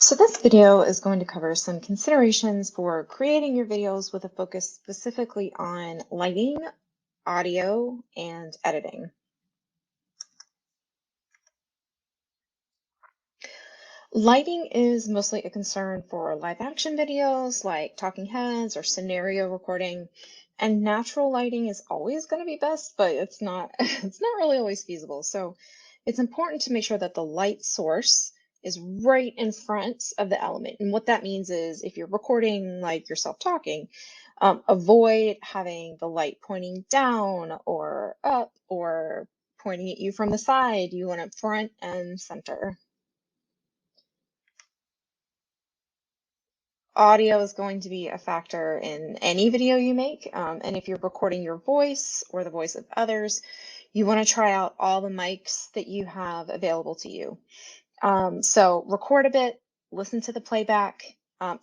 So this video is going to cover some considerations for creating your videos with a focus specifically on lighting, audio, and editing. Lighting is mostly a concern for live action videos like talking heads or scenario recording. And natural lighting is always going to be best, but it's not it's not really always feasible. So it's important to make sure that the light source is right in front of the element. And what that means is if you're recording like yourself talking, avoid having the light pointing down or up or pointing at you from the side. You want it front and center. Audio is going to be a factor in any video you make. And if you're recording your voice or the voice of others, you want to try out all the mics that you have available to you. So record a bit, listen to the playback.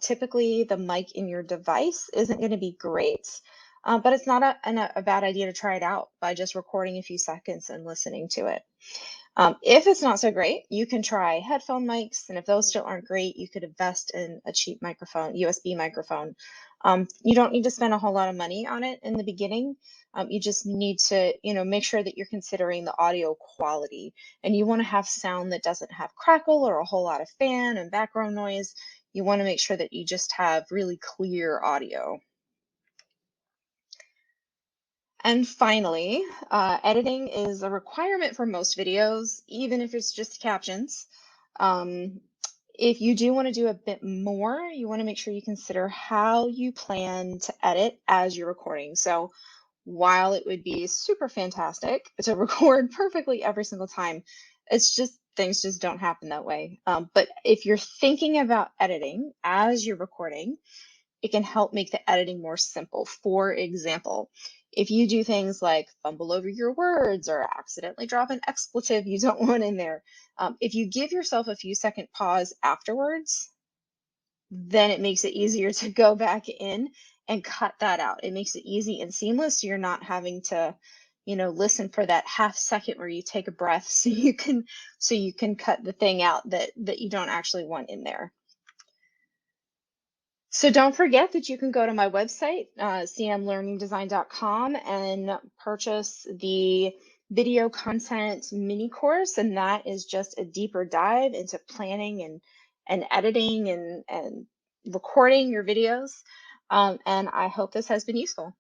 Typically, the mic in your device isn't going to be great, but it's not a bad idea to try it out by just recording a few seconds and listening to it. If it's not so great, you can try headphone mics, and if those still aren't great, you could invest in a cheap microphone, USB microphone. You don't need to spend a whole lot of money on it in the beginning. You just need to, make sure that you're considering the audio quality, and you want to have sound that doesn't have crackle or a whole lot of fan and background noise. You want to make sure that you just have really clear audio. And finally, editing is a requirement for most videos, even if it's just captions. Um, if you do want to do a bit more, you want to make sure you consider how you plan to edit as you're recording. So while it would be super fantastic to record perfectly every single time, it's just things just don't happen that way. But if you're thinking about editing as you're recording, it can help make the editing more simple. For example, if you do things like fumble over your words or accidentally drop an expletive you don't want in there, if you give yourself a few second pause afterwards, then it makes it easier to go back in and cut that out. It makes it easy and seamless, so you're not having to, listen for that half second where you take a breath so you can cut the thing out that you don't actually want in there. So don't forget that you can go to my website, cmlearningdesign.com, and purchase the video content mini course. And that is just a deeper dive into planning and editing and recording your videos. And I hope this has been useful.